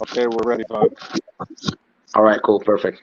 Okay, we're ready, Bout. All right, cool, perfect.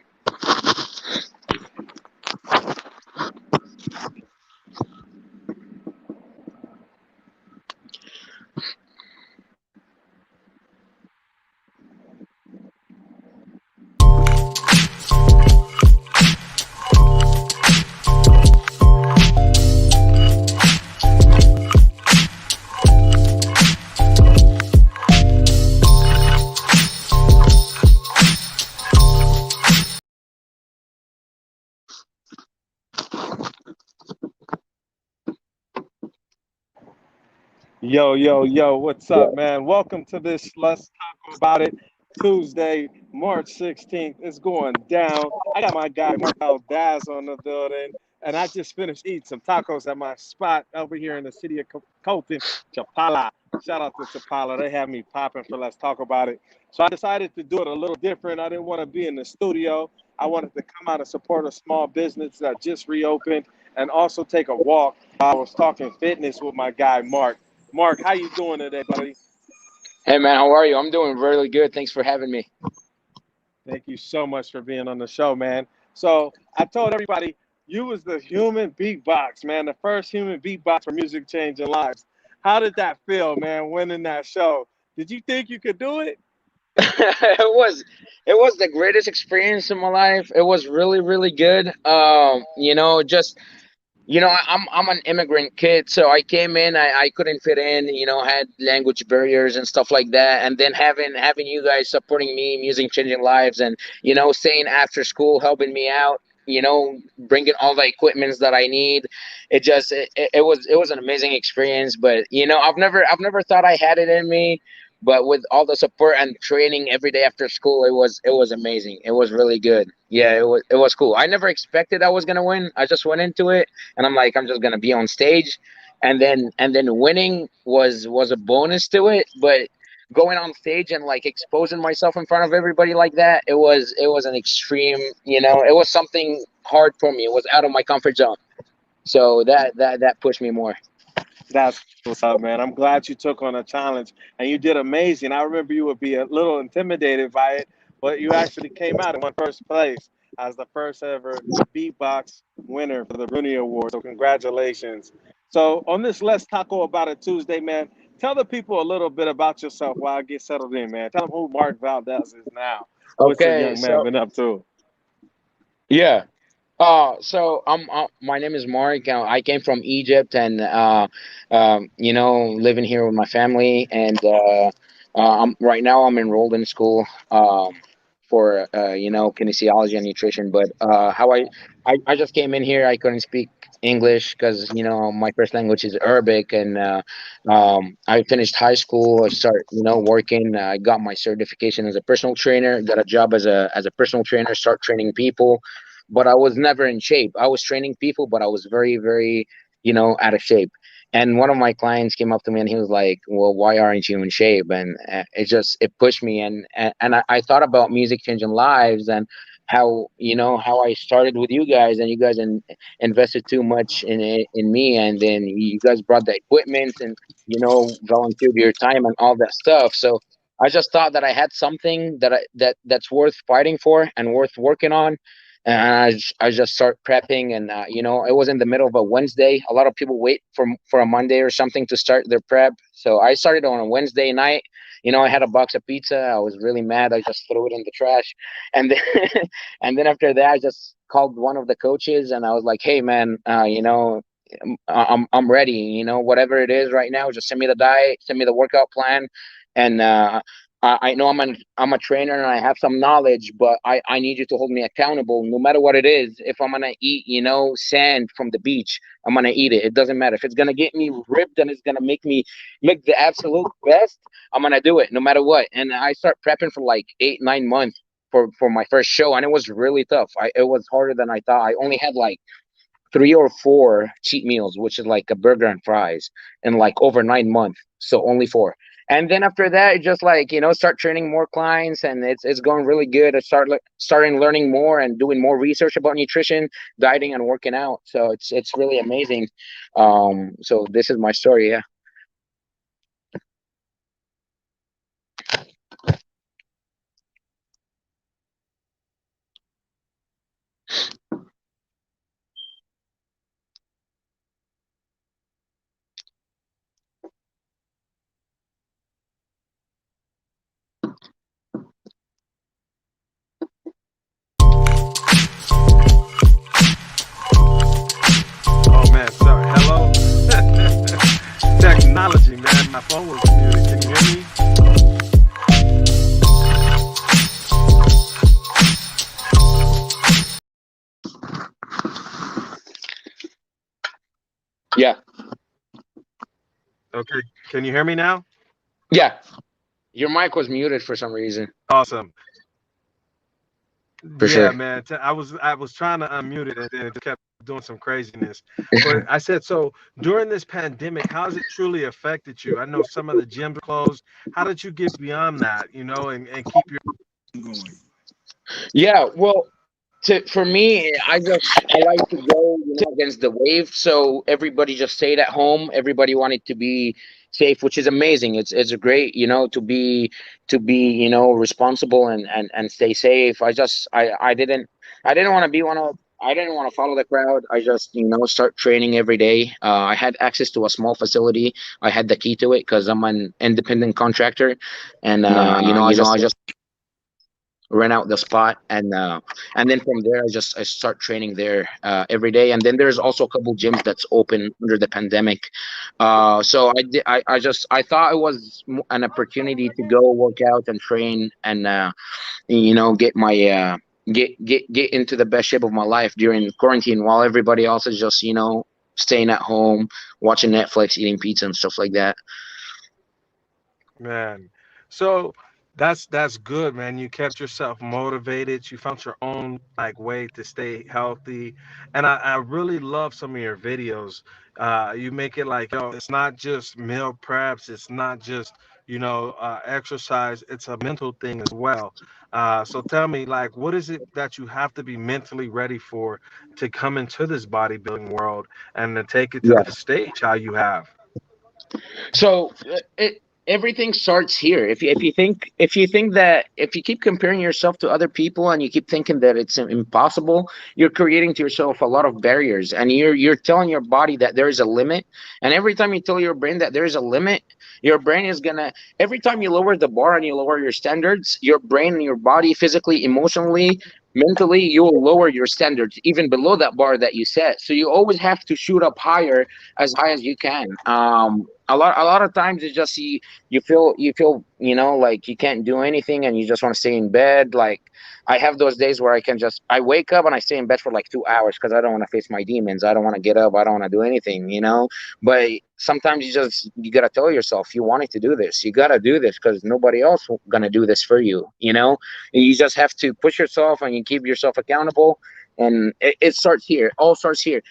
Yo, yo, yo, what's Yeah. up, man? Welcome to this Let's Talk About It Tuesday, March 16th. It's going down. I got my guy Mark Valdes on the building, and I just finished eating some tacos at my spot over here in the city of Colton, Chapala. Shout out to Chapala. They have me popping for Let's Talk About It. So I decided to do it a little different. I didn't want to be in the studio. I wanted to come out and support a small business that just reopened and also take a walk. I was talking fitness with my guy Mark. Mark, how you doing today, buddy? Hey man, how are you? I'm doing really good. Thanks for having me. Thank you so much for being on the show, man. So I told everybody you was the human beatbox, man, the first human beatbox for music changing lives. How did that feel, man, winning that show? Did you think you could do it? It was the greatest experience in my life. It was really really good. Just I'm an immigrant kid, so I came in. I couldn't fit in. Had language barriers and stuff like that. And then having you guys supporting me, music changing lives, and staying after school, helping me out. Bringing all the equipments that I need. It was an amazing experience. But I've never thought I had it in me. But with all the support and training every day after school, it was amazing. It was really good. Yeah, it was cool. I never expected I was gonna win. I just went into it and I'm like, I'm just gonna be on stage, and then winning was a bonus to it. But going on stage and like exposing myself in front of everybody like that, it was an extreme. It was something hard for me. It was out of my comfort zone. So that pushed me more. That's what's up, man. I'm glad you took on a challenge and you did amazing. I remember you would be a little intimidated by it, but you actually came out and won first place as the first ever beatbox winner for the Bruni Award. So congratulations. So on this Let's Taco About It Tuesday, man, tell the people a little bit about yourself while I get settled in, man. Tell them who Mark Valdez is now. What's the Okay, young man so been up to? yeah. My name is Mark. I came from Egypt, and living here with my family. And right now I'm enrolled in school for kinesiology and nutrition. But how I just came in here. I couldn't speak English because my first language is Arabic, and I finished high school. I start working. I got my certification as a personal trainer. Got a job as a personal trainer. Start training people, but I was never in shape. I was training people, but I was very, very, out of shape. And one of my clients came up to me and he was like, "Well, why aren't you in shape?" And it pushed me. And I thought about music changing lives and how I started with you guys, and you guys invested too much in me, and then you guys brought the equipment and volunteered your time and all that stuff. So I just thought that I had something that's worth fighting for and worth working on. And I just start prepping, and it was in the middle of a Wednesday. A lot of people wait for a Monday or something to start their prep, so I started on a Wednesday night. I had a box of pizza. I was really mad. I just threw it in the trash, and then and then after that I just called one of the coaches and I was like, "Hey man, I'm ready. Whatever it is right now, just send me the diet, send me the workout plan, and I know I'm a trainer and I have some knowledge, but I need you to hold me accountable no matter what it is. If I'm gonna eat, sand from the beach, I'm gonna eat it. It doesn't matter. If it's gonna get me ripped and it's gonna make the absolute best, I'm gonna do it no matter what." And I start prepping for like 8 9 months for my first show, and it was really tough. It was harder than I thought. I only had like 3 or 4 cheat meals, which is like a burger and fries, in like over 9 months. So only four. And then after that, it just like start training more clients, and it's going really good. I starting learning more and doing more research about nutrition, dieting, and working out. So it's really amazing. So this is my story. Yeah. phone was muted. Can you hear me? Yeah, Okay. Can you hear me now? yeah. Your mic was muted for some reason. Awesome. For Yeah, sure. man. I was trying to unmute it and then it just kept doing some craziness. But I said so during this pandemic, how has it truly affected you? I know some of the gyms are closed. How did you get beyond that, and keep your going? Yeah, well, for me, I like to go, against the wave. So everybody just stayed at home. Everybody wanted to be safe, which is amazing. It's great, to be responsible and stay safe. I didn't want to be one of. I didn't want to follow the crowd. I just, start training every day. I had access to a small facility. I had the key to it because I'm an independent contractor, and I just rent out the spot, and then from there I start training there every day. And then there's also a couple gyms that's open under the pandemic. So I thought it was an opportunity to go work out and train, and get my get into the best shape of my life during quarantine, while everybody else is just staying at home, watching Netflix, eating pizza and stuff like that. Man. So that's good, man. You kept yourself motivated. You found your own like way to stay healthy. And I really love some of your videos. You make it like, yo, it's not just meal preps, it's not just, exercise, it's a mental thing as well. So tell me, like, what is it that you have to be mentally ready for to come into this bodybuilding world and to take it to Yeah. the stage how you have? So everything starts here. If you think that if you keep comparing yourself to other people and you keep thinking that it's impossible, you're creating to yourself a lot of barriers, and you're telling your body that there is a limit. And every time you tell your brain that there is a limit, your brain is gonna. Every time you lower the bar and you lower your standards, your brain and your body, physically, emotionally, mentally, you will lower your standards even below that bar that you set. So you always have to shoot up higher, as high as you can. A lot of times it's just you feel like you can't do anything and you just want to stay in bed. Like, I have those days where I wake up and I stay in bed for like 2 hours because I don't want to face my demons. I don't want to get up. I don't want to do anything. But sometimes you gotta tell yourself you wanted to do this. You gotta do this because nobody else gonna do this for you. You just have to push yourself and you keep yourself accountable. And it starts here. All starts here.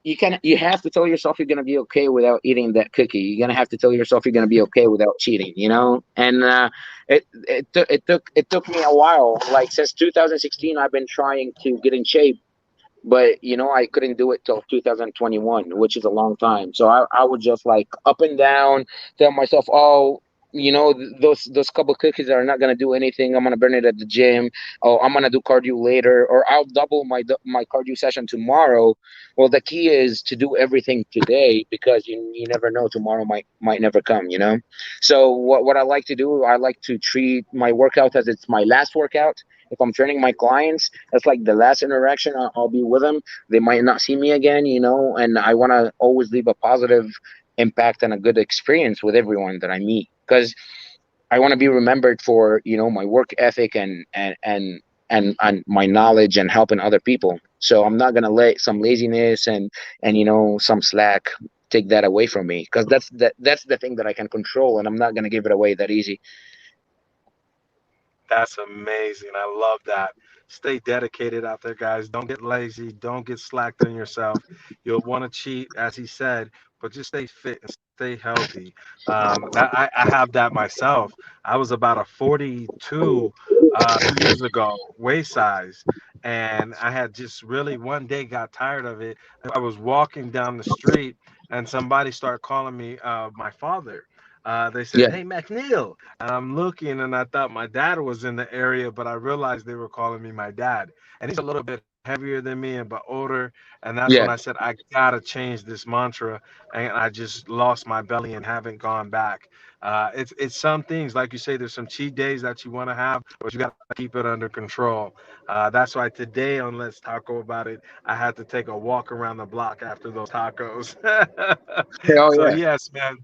You have to tell yourself you're gonna be okay without eating that cookie. You're gonna have to tell yourself you're gonna be okay without cheating. And it took me a while. Like, since 2016, I've been trying to get in shape, but I couldn't do it till 2021, which is a long time. So I would just, like, up and down, tell myself, oh, those couple cookies are not gonna do anything. I'm gonna burn it at the gym. Oh, I'm gonna do cardio later, or I'll double my cardio session tomorrow. Well, the key is to do everything today, because you never know, tomorrow might never come. So what I like to do, I like to treat my workout as it's my last workout. If I'm training my clients, that's like the last interaction I'll be with them. They might not see me again, and I want to always leave a positive impact and a good experience with everyone that I meet, because I want to be remembered for my work ethic and my knowledge and helping other people. So I'm not gonna let some laziness and some slack take that away from me, because that's the thing that I can control, and I'm not gonna give it away that easy. That's amazing. I love that. Stay dedicated out there, guys. Don't get lazy. Don't get slacked on yourself. You'll want to cheat, as he said, but just stay fit and stay healthy. I have that myself. I was about a 42 2 years ago, waist size, and I had just really one day got tired of it. I was walking down the street, and somebody started calling me my father. They said, Yeah, "Hey, McNeil." And I'm looking and I thought my dad was in the area, but I realized they were calling me my dad. And he's a little bit heavier than me and but older. And that's when I yeah, said, I gotta change this mantra. And I just lost my belly and haven't gone back. It's some things like you say. There's some cheat days that you want to have, but you got to keep it under control. That's why today on Let's Taco About It, I had to take a walk around the block after those tacos. Oh So yeah. yes, man.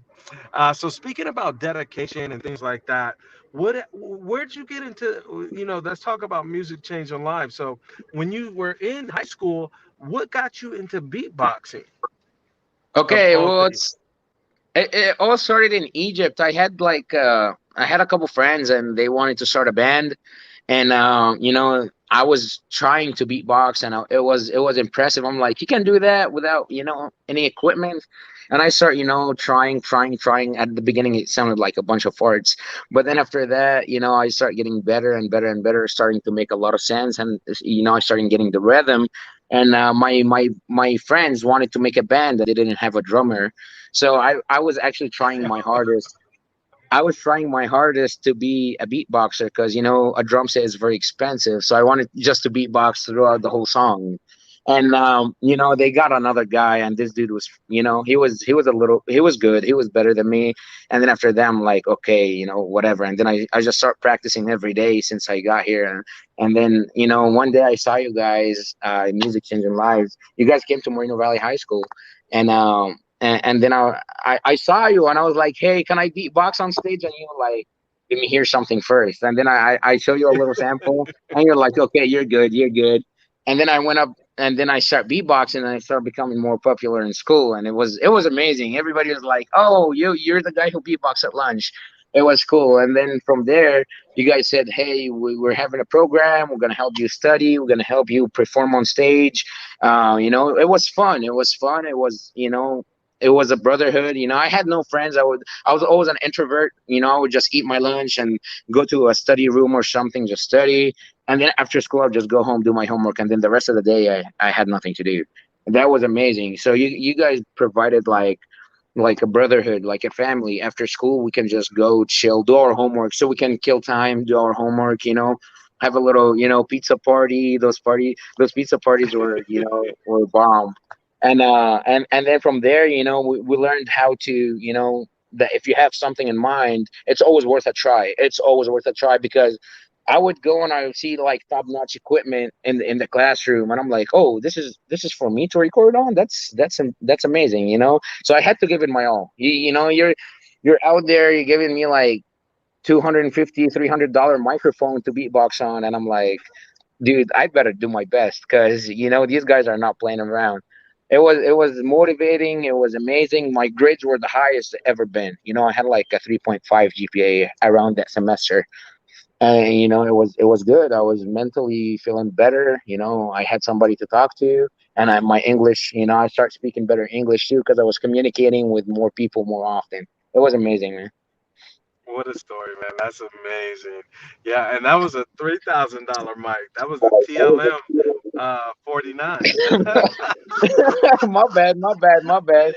So speaking about dedication and things like that, where'd you get into? Let's talk about music changing lives. So when you were in high school, what got you into beatboxing of Okay, all well, things? it all started in Egypt. I had a couple friends and they wanted to start a band, and I was trying to beatbox, and it was impressive. I'm like, you can do that without any equipment. And I start trying. At the beginning it sounded like a bunch of farts, but then after that, I start getting better and better and better, starting to make a lot of sense. And I started getting the rhythm. And my friends wanted to make a band that they didn't have a drummer, so I was actually trying my hardest. I was trying my hardest to be a beatboxer, because a drum set is very expensive. So I wanted just to beatbox throughout the whole song. And they got another guy, and this dude was, he was good, he was better than me. And then after that, I'm like, okay, whatever. And then I just start practicing every day since I got here. And then one day I saw you guys, Music Changing Lives. You guys came to Moreno Valley High School, and then I saw you and I was like, hey, can I beatbox on stage? And you were like, let me hear something first. And then I show you a little sample, and you're like, okay, you're good, you're good. And then I went up, and then I start beatboxing, and I started becoming more popular in school, and it was amazing. Everybody was like, oh, you're the guy who beatbox at lunch. It was cool. And then from there, you guys said, hey, we're having a program, we're going to help you study, we're going to help you perform on stage. It was fun, it was a brotherhood. I had no friends. I was always an introvert. I would just eat my lunch and go to a study room or something, just study. And then after school, I'd just go home, do my homework, and then the rest of the day, I had nothing to do. That was amazing. So you guys provided like a brotherhood, like a family. After school, we can just go chill, do our homework, so we can kill time, do our homework. Have a little, pizza party. Those pizza parties were bomb. And then from there, we learned how to, that if you have something in mind, it's always worth a try. It's always worth a try, because I would go and I would see like top notch equipment in the classroom, and I'm like, oh, this is for me to record on. That's amazing, So I had to give it my all. You're out there, you're giving me like 250 $300 microphone to beatbox on, and I'm like, dude, I better do my best, because these guys are not playing around. It was motivating. It was amazing. My grades were the highest ever been. I had like a 3.5 GPA around that semester, and it was good. I was mentally feeling better. I had somebody to talk to, and my English. I started speaking better English too, because I was communicating with more people more often. It was amazing, man. What a story, man. That's amazing. Yeah, and that was a $3,000 mic. That was a TLM 49. My bad, my bad, my bad.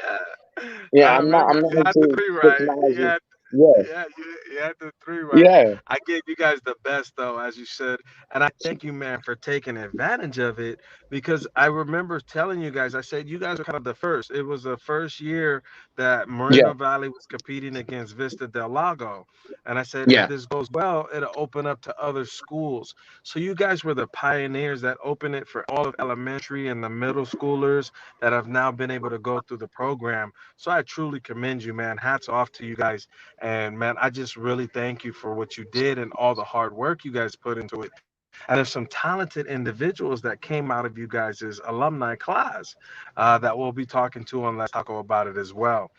Yeah, Yeah, I I'm remember not you had the into three right. You technology. had Yeah, Yeah, you had the three right. yeah, I gave you guys the best though, as you said, and I thank you, man, for taking advantage of it because I remember telling you guys, I said you guys are kind of the first. It was the first year that yeah, Moreno Valley was competing against Vista del Lago, and I said if yeah, this goes well, it'll open up to other schools. So you guys were the pioneers that opened it for all of elementary and the middle schoolers that have now been able to go through the program. So I truly commend you, man. Hats off to you guys. And man, I just really thank you for what you did and all the hard work you guys put into it. And there's some talented individuals that came out of you guys' alumni class that we'll be talking to on Let's Taco about it as well.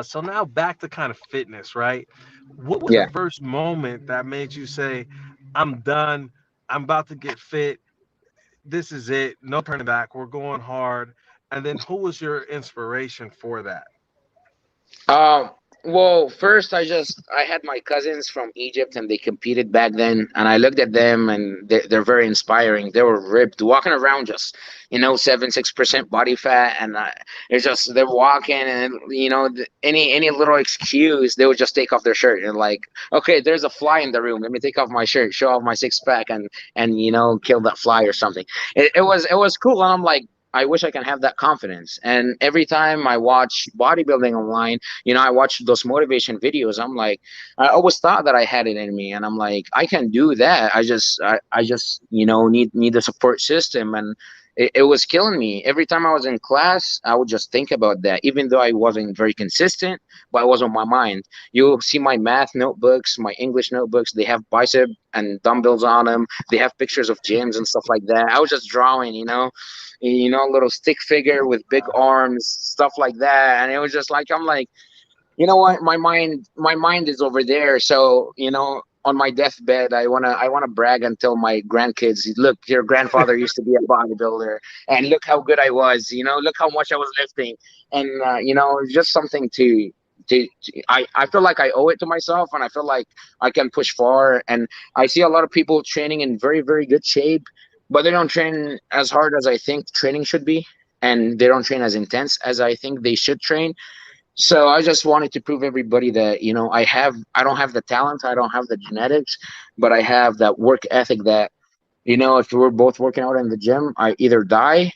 So now back to kind of fitness, right? What was the yeah. first moment that made you say, I'm done, I'm about to get fit, this is it, no turning back, we're going hard? And then who was your inspiration for that? Um, well, first I had my cousins from Egypt, and they competed back then, and I looked at them, and they're very inspiring. They were ripped, walking around, just 7-6% body fat, and it's just they're walking, and any little excuse, they would just take off their shirt and like, okay, there's a fly in the room. Let me take off my shirt, show off my six pack, and kill that fly or something. It was cool, and I'm like, I wish I can have that confidence. And every time I watch bodybuilding online, I watch those motivation videos. I'm like, I always thought that I had it in me, and I'm like, I can do that. I just need the support system, and it was killing me. Every time I was in class, I would just think about that, even though I wasn't very consistent, but it was on my mind. You'll see my math notebooks, my English notebooks. They have bicep and dumbbells on them. They have pictures of gyms and stuff like that. I was just drawing, a little stick figure with big arms, stuff like that. And it was just like, I'm like, you know what, my mind is over there. So on my deathbed, I wanna brag and tell my grandkids, look, your grandfather used to be a bodybuilder, and look how good I was. Look how much I was lifting. And it's just something I feel like I owe it to myself, and I feel like I can push far. And I see a lot of people training in very, very good shape, but they don't train as hard as I think training should be, and they don't train as intense as I think they should train. So I just wanted to prove everybody that I don't have the talent, I don't have the genetics, but I have that work ethic that if we're both working out in the gym, I either die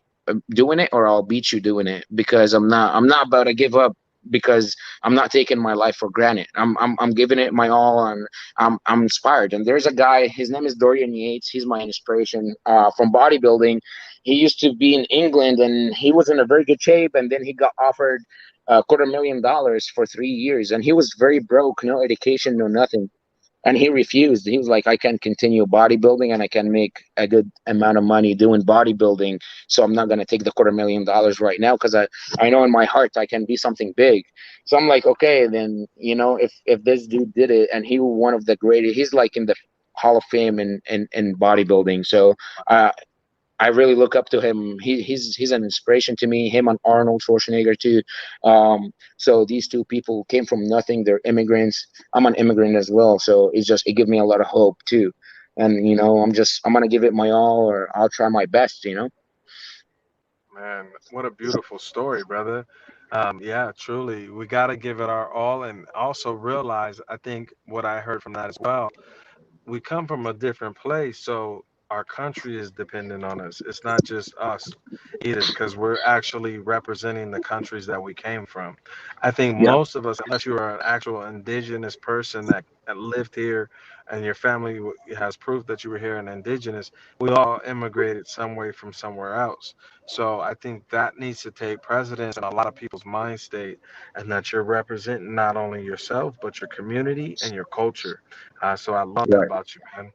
doing it or I'll beat you doing it, because I'm not about to give up, because I'm not taking my life for granted. I'm giving it my all, and I'm inspired. And there's a guy, his name is Dorian Yates. He's my inspiration from bodybuilding. He used to be in England, and he was in a very good shape, and then he got offered $250,000 for 3 years, and he was very broke, no education, no nothing, and he refused. He was like, I can continue bodybuilding and I can make a good amount of money doing bodybuilding. So I'm not going to take the $250,000 right now, because I know in my heart I can be something big. So I'm like, okay, then, if this dude did it, and he was one of the greatest, he's like in the Hall of Fame in bodybuilding. So uh, I really look up to him. He's an inspiration to me. Him and Arnold Schwarzenegger too. So these two people came from nothing. They're immigrants. I'm an immigrant as well. So it gives me a lot of hope too. And I'm gonna give it my all, or I'll try my best. Man, what a beautiful story, brother. Yeah, truly, we got to give it our all, and also realize, I think what I heard from that as well, we come from a different place, so our country is dependent on us. It's not just us either, because we're actually representing the countries that we came from. I think Yeah. most of us, unless you are an actual indigenous person that lived here and your family has proof that you were here and indigenous, we all immigrated some way from somewhere else. So I think that needs to take precedence in a lot of people's mind state, and that you're representing not only yourself, but your community and your culture. So I love that Right. about you, man.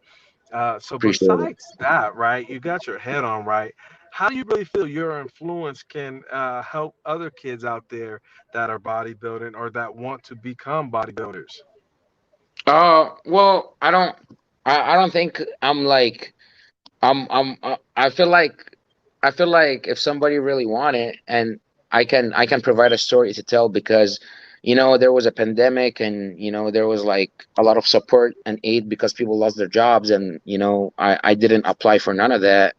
So Appreciate it. besides that, right, you got your head on right. How do you really feel your influence can help other kids out there that are bodybuilding or that want to become bodybuilders? Well, I don't think I'm like I feel like if somebody really want it, and I can provide a story to tell, because there was a pandemic, and there was like a lot of support and aid because people lost their jobs, and I didn't apply for none of that.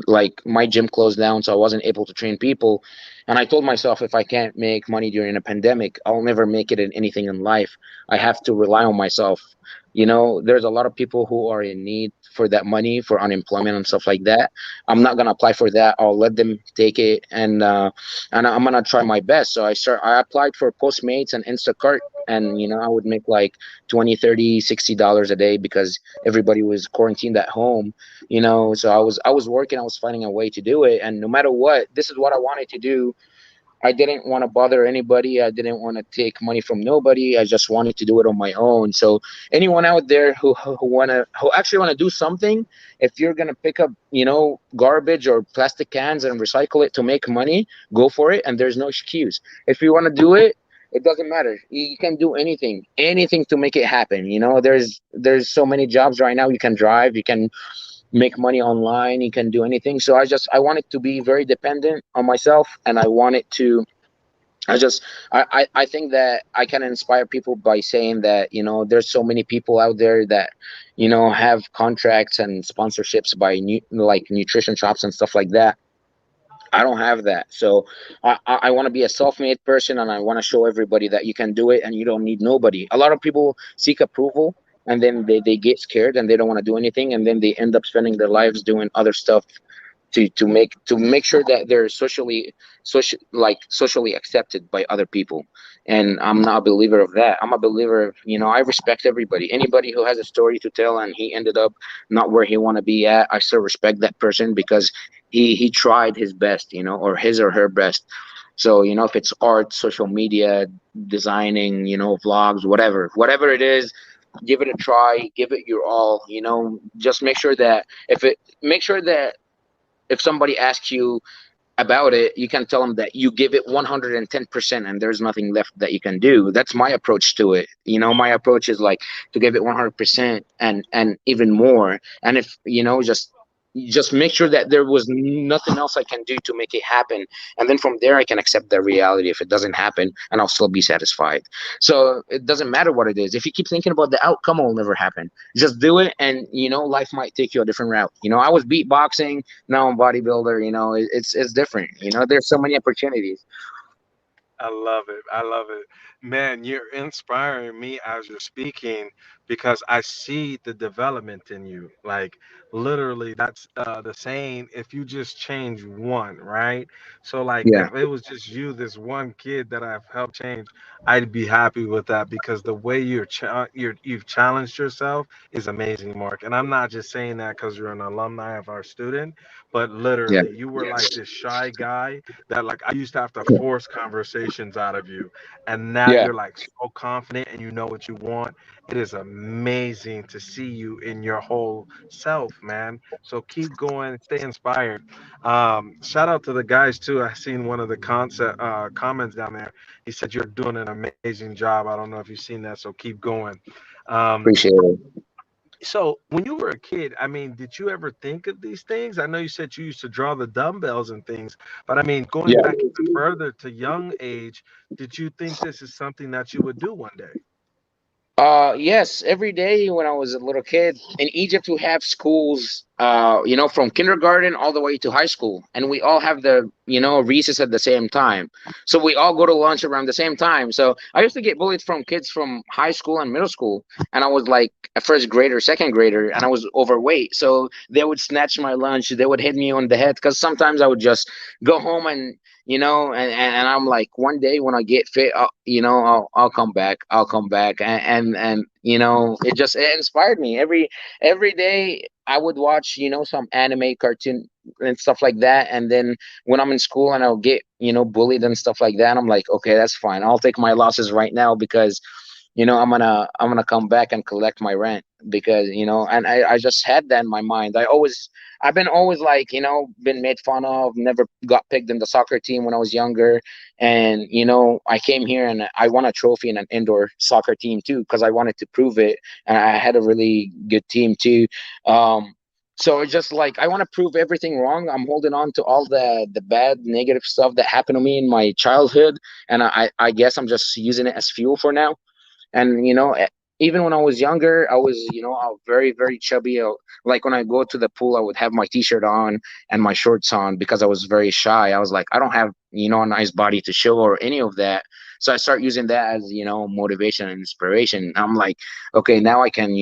Like, my gym closed down, so I wasn't able to train people, and I told myself, if I can't make money during a pandemic, I'll never make it in anything in life. I have to rely on myself. There's a lot of people who are in need for that money for unemployment and stuff like that. I'm not gonna apply for that. I'll let them take it, and I'm gonna try my best. So I applied for Postmates and Instacart, and I would make like 20, 30, $60 a day, because everybody was quarantined at home. So I was working, I was finding a way to do it, and no matter what, this is what I wanted to do. I didn't want to bother anybody. I didn't want to take money from nobody. I just wanted to do it on my own. So anyone out there who actually wanna do something, if you're gonna pick up, garbage or plastic cans and recycle it to make money, go for it. And there's no excuse. If you want to do it, it doesn't matter. You can do anything to make it happen. There's so many jobs right now. You can drive. You can make money online. You can do anything. So I wanted to be very dependent on myself, and I wanted to I just I think that I can inspire people by saying that there's so many people out there that have contracts and sponsorships by like nutrition shops and stuff like that. I don't have that. So I want to be a self-made person, and I want to show everybody that you can do it and you don't need nobody. A lot of people seek approval, and then they get scared and they don't want to do anything, and then they end up spending their lives doing other stuff to make sure that they're socially accepted by other people. And I'm not a believer of that. I'm a believer of, I respect everybody. Anybody who has a story to tell and he ended up not where he want to be at, I still respect that person because he tried his best, or his or her best. So, if it's art, social media, designing, vlogs, whatever it is, give it a try, give it your all. Just make sure that if somebody asks you about it, you can tell them that you give it 110% and there's nothing left that you can do. That's my approach to it. My approach is like to give it 100% and even more. And if, just make sure that there was nothing else I can do to make it happen. And then from there, I can accept the reality if it doesn't happen and I'll still be satisfied. So it doesn't matter what it is. If you keep thinking about the outcome, it will never happen. Just do it. And, life might take you a different route. I was beatboxing, now I'm bodybuilder. It's different. There's so many opportunities. I love it. I love it. Man, you're inspiring me as you're speaking because I see the development in you. Like, literally, that's the saying, if you just change one, right? So, like, Yeah, if it was just you, this one kid that I've helped change, I'd be happy with that because the way you've challenged yourself is amazing, Mark. And I'm not just saying that because you're an alumni of our student, but yeah, literally, you were like this shy guy that like I used to have to force conversations out of you, and now yeah. you're like so confident and you know what you want. It is amazing to see you in your whole self, man. So keep going, stay inspired. Shout out to the guys too. I seen one of the concept comments down there. He said you're doing an amazing job. I don't know if you've seen that, so keep going. Um, Appreciate it. so when you were a kid, I mean, did you ever think of these things? I know you said you used to draw the dumbbells and things, but I mean, going Yeah. back even further to young age, did you think this is something that you would do one day? Yes, every day when I was a little kid in Egypt, we have schools, from kindergarten all the way to high school, and we all have the, recess at the same time. So we all go to lunch around the same time. So I used to get bullied from kids from high school and middle school, and I was like a first grader, second grader, and I was overweight. So they would snatch my lunch, they would hit me on the head because sometimes I would just go home and and I'm like, one day when I get fit, I'll come back, and it inspired me. Every day I would watch, some anime cartoon and stuff like that, and then when I'm in school and I'll get, bullied and stuff like that, I'm like, okay, that's fine, I'll take my losses right now because I'm gonna come back and collect my rent because and I just had that in my mind. I've been always like, been made fun of, never got picked in the soccer team when I was younger. And I came here and I won a trophy in an indoor soccer team too because I wanted to prove it, and I had a really good team too. So it's just like I want to prove everything wrong. I'm holding on to all the bad negative stuff that happened to me in my childhood, and I guess I'm just using it as fuel for now. And even when I was younger, I was, I was very, very chubby. Like when I go to the pool, I would have my t-shirt on and my shorts on because I was very shy. I was like, I don't have, a nice body to show or any of that. So I start using that as, motivation and inspiration. I'm like, okay, now I can,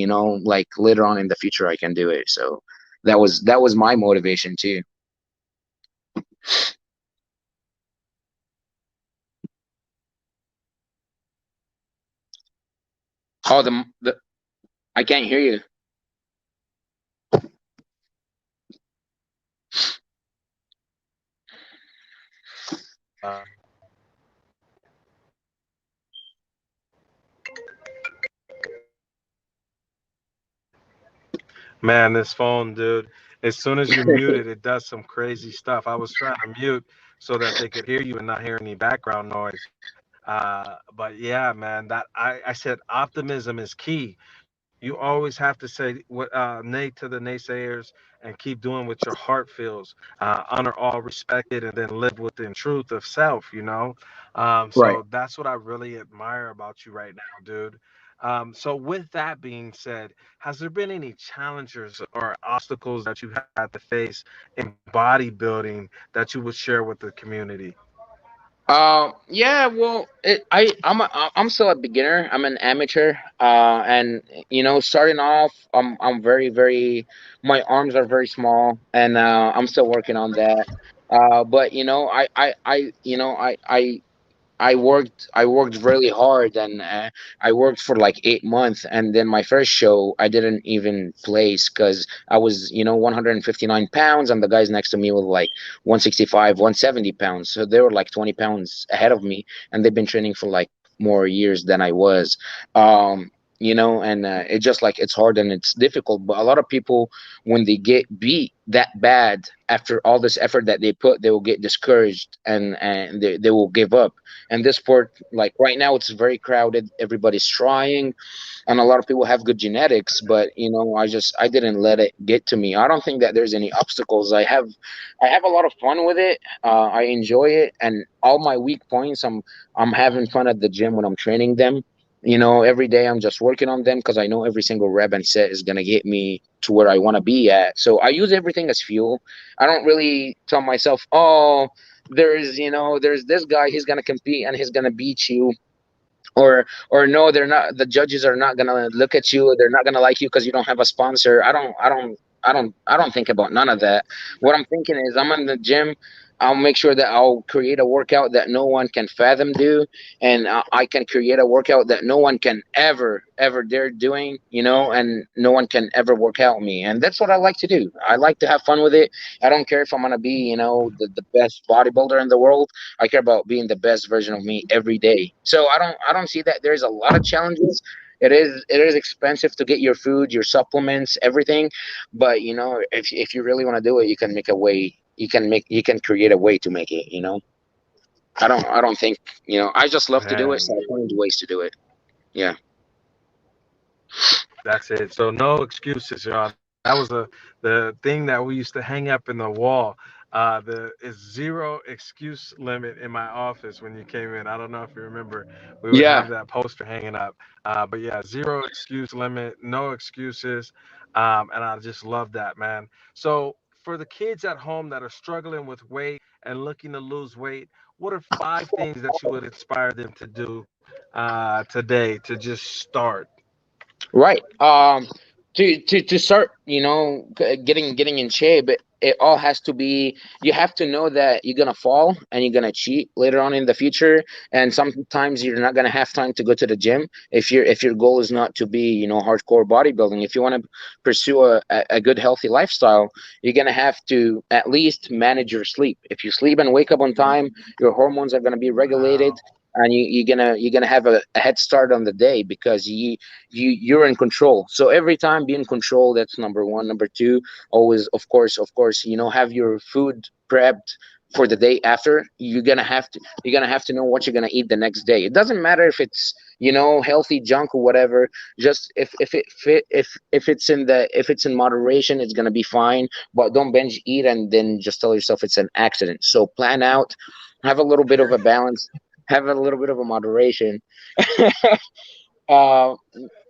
like later on in the future I can do it. So that was my motivation too. Oh, the I can't hear you. Uh, Man, this phone, dude. As soon as you mute it, it does some crazy stuff. I was trying to mute so that they could hear you and not hear any background noise. But yeah, man, that I said optimism is key. You always have to say what nay to the naysayers and keep doing what your heart feels. Honor all, respect it, and then live within truth of self. Right. So that's what I really admire about you right now, dude. So with that being said, has there been any challenges or obstacles that you had to face in bodybuilding that you would share with the community? Yeah, well, I'm still a beginner. I'm an amateur. And starting off, I'm very, my arms are very small, and I'm still working on that. But I worked really hard, and I worked for like 8 months, and then my first show I didn't even place because I was 159 pounds, and the guys next to me were like 165, 170 pounds, so they were like 20 pounds ahead of me, and they've been training for like more years than I was. And it's just like it's hard and it's difficult, but a lot of people, when they get beat that bad after all this effort that they put, they will get discouraged, and they will give up. And this sport, like right now, it's very crowded, everybody's trying, and a lot of people have good genetics, but I didn't let it get to me. I don't think that there's any obstacles. I have a lot of fun with it. I enjoy it, and all my weak points, I'm having fun at the gym when I'm training them. Every day I'm just working on them because I know every single rep and set is gonna get me to where I want to be at. So I use everything as fuel. I don't really tell myself, oh, there's this guy, he's gonna compete and he's gonna beat you, or no, they're not, the judges are not gonna look at you, they're not gonna like you because you don't have a sponsor. I don't think about none of that. What I'm thinking is, I'm in the gym, I'll make sure that I'll create a workout that no one can fathom do, and I can create a workout that no one can ever dare doing, and no one can ever work out me. And that's what I like to do. I like to have fun with it. I don't care if I'm gonna be the best bodybuilder in the world. I care about being the best version of me every day. So I don't see that there's a lot of challenges. It is expensive to get your food, your supplements, everything. But if you really want to do it, you can make a way. You can create a way to make it. I don't think I just love to do it, so I Man, find ways to do it. Yeah. that's it. So no excuses, y'all. That was the thing that we used to hang up in the wall. The is zero excuse limit in my office when you came in. I don't know if you remember. We would Yeah. have that poster hanging up. But yeah, zero excuse limit, no excuses. And I just love that, man. So for the kids at home that are struggling with weight and looking to lose weight, what are 5 things that you would inspire them to do today to just start? Right. To start, getting in shape, it all has to be. You have to know that you're gonna fall and you're gonna cheat later on in the future, and sometimes you're not gonna have time to go to the gym if your goal is not to be, hardcore bodybuilding. If you want to pursue a good healthy lifestyle, you're gonna have to at least manage your sleep. If you sleep and wake up on time, your hormones are gonna be regulated, Wow. and you're gonna have a head start on the day because you're in control. So every time be in control. That's number one. Number two, always, of course, have your food prepped for the day after. You're gonna have to know what you're gonna eat the next day. It doesn't matter if it's healthy junk or whatever. Just if it's in moderation, it's gonna be fine. But don't binge eat and then just tell yourself it's an accident. So plan out, have a little bit of a balance, have a little bit of a moderation. uh,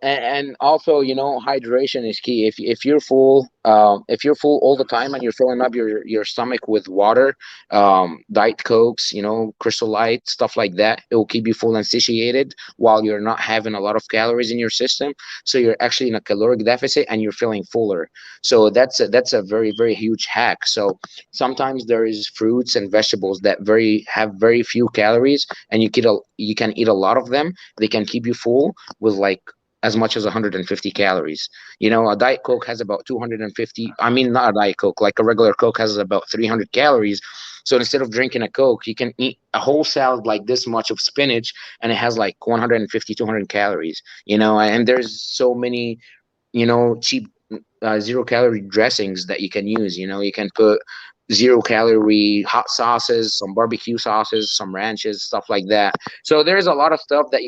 and also, hydration is key. If you're full all the time and you're filling up your stomach with water, diet cokes, Crystal Light, stuff like that, it will keep you full and satiated while you're not having a lot of calories in your system. So you're actually in a caloric deficit and you're feeling fuller. So that's a very, very huge hack. So sometimes there is fruits and vegetables that have very few calories, and you can eat a lot of them. They can keep you full with like as much as 150 calories. A Diet Coke has about 250. I mean, not a Diet Coke, like a regular Coke has about 300 calories. So instead of drinking a Coke, you can eat a whole salad like this much of spinach, and it has like 150, 200 calories. And there's so many, cheap, 0 calorie dressings that you can use. You can put 0 calorie hot sauces, some barbecue sauces, some ranches, stuff like that. So there's a lot of stuff that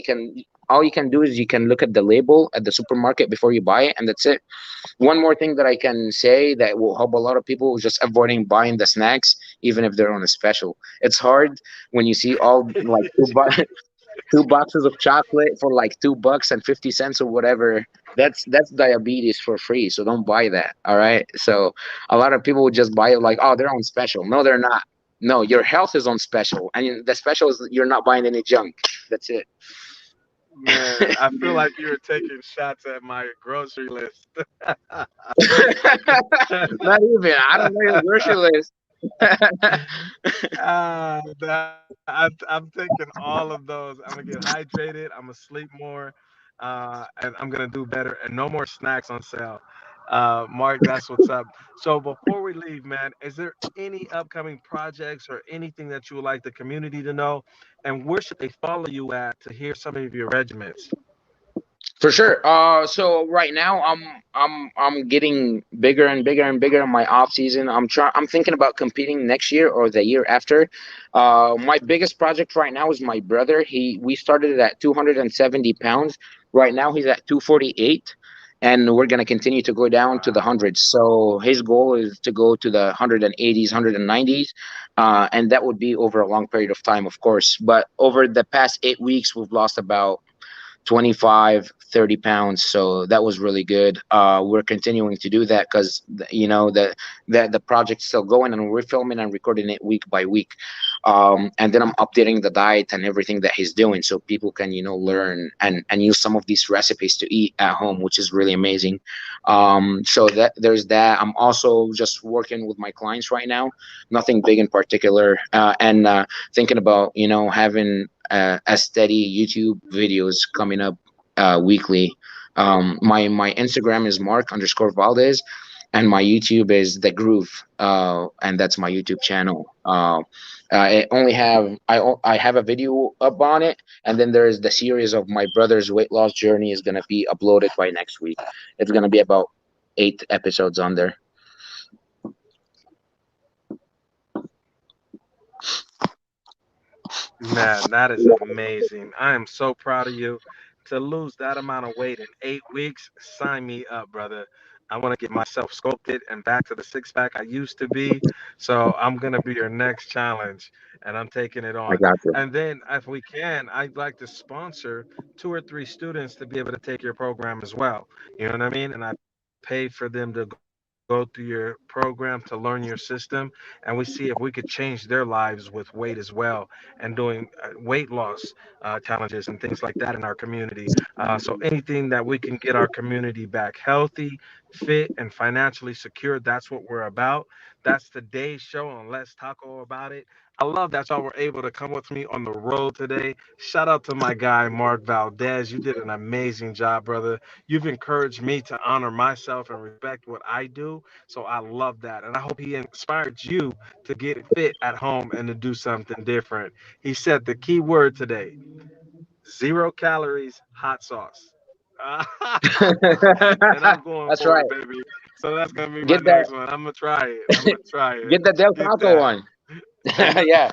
all you can do is you can look at the label at the supermarket before you buy it, and that's it. One more thing that I can say that will help a lot of people is just avoiding buying the snacks, even if they're on a special. It's hard when you see all like two boxes of chocolate for like $2.50 or whatever. That's diabetes for free. So don't buy that. All right. So a lot of people would just buy it like, oh, they're on special. No, they're not. No, your health is on special, and the special is you're not buying any junk. That's it. Man, I feel like you're taking shots at my grocery list. Not even. I don't know your grocery list. I'm taking all of those. I'm gonna get hydrated. I'm gonna sleep more, and I'm gonna do better. And no more snacks on sale. Mark, that's what's up. So before we leave, man, is there any upcoming projects or anything that you would like the community to know? And where should they follow you at to hear some of your regiments? For sure. So right now I'm getting bigger and bigger and bigger in my off season. I'm thinking about competing next year or the year after. My biggest project right now is my brother. We started it at 270 pounds. Right now he's at 248, and we're gonna continue to go down to the Wow. hundreds. So his goal is to go to the 180s, 190s, and that would be over a long period of time, of course. But over the past 8 weeks, we've lost about 25-30 pounds, so that was really good. We're continuing to do that because the project's still going, and we're filming and recording it week by week. And then I'm updating the diet and everything that he's doing so people can learn and use some of these recipes to eat at home, which is really amazing. So that there's that. I'm also just working with my clients right now, nothing big in particular, and thinking about having a steady YouTube videos coming up weekly. My Instagram is Mark_Valdes, and my YouTube is The Groove, and that's my YouTube channel. I have a video up on it, and then there's the series of my brother's weight loss journey is gonna be uploaded by next week. It's gonna be about 8 episodes on there. Man, that is amazing. I am so proud of you. To lose that amount of weight in 8 weeks, sign me up, brother. I want to get myself sculpted and back to the six pack I used to be. So I'm going to be your next challenge, and I'm taking it I on. got you. And then, if we can, I'd like to sponsor 2 or 3 students to be able to take your program as well. You know what I mean? And I pay for them to go through your program to learn your system, and we see if we could change their lives with weight as well, and doing weight loss challenges and things like that in our community. So anything that we can get our community back healthy, fit, and financially secure, that's what we're about. That's today's show on Let's Taco About It. I love that y'all were able to come with me on the road today. Shout out to my guy, Mark Valdez. You did an amazing job, brother. You've encouraged me to honor myself and respect what I do. So I love that. And I hope he inspired you to get fit at home and to do something different. He said the key word today: 0 calories, hot sauce. And I'm going That's for right. it, baby. So that's gonna be my Get that. next one. I'm gonna try it. I'm gonna try it. Get the Del Get Taco that. one. And Yeah.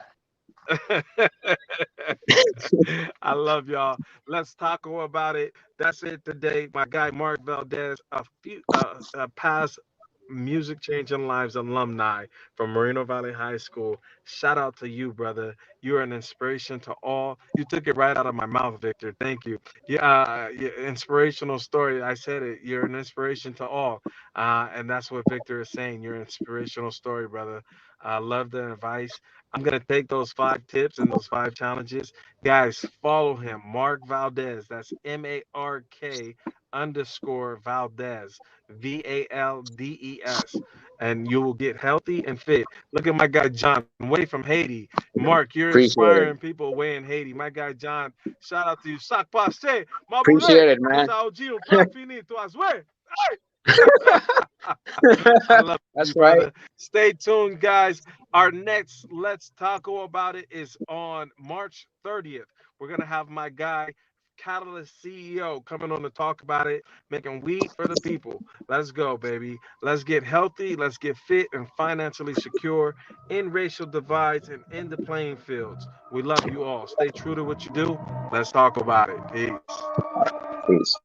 I love y'all. Let's talk more about it. That's it today. My guy Mark Valdez, a past music changing lives alumni from Moreno Valley High School. Shout out to you, brother. You're an inspiration to all. You took it right out of my mouth, Victor. Thank you. Yeah, inspirational story. I said it. You're an inspiration to all, and that's what Victor is saying. You're an inspirational story, brother. I love the advice. I'm gonna take those 5 tips and those 5 challenges. Guys, follow him, Mark Valdez. That's Mark_Valdez, Valdes, and you will get healthy and fit. Look at my guy John, way from Haiti. Mark, you're Appreciate inspiring it. people way in Haiti. My guy John, shout out to you. Sac passe, maboule, Appreciate it, man. esa oji un plat fini, tu as way. I love you, That's brother. right. Stay tuned, guys. Our next Let's Taco About It is on March 30th. We're going to have my guy, Catalyst CEO, coming on to talk about it, making weed for the people. Let's go, baby. Let's get healthy, let's get fit and financially secure in racial divides and in the playing fields. We love you all. Stay true to what you do. Let's talk about it. Peace. Peace.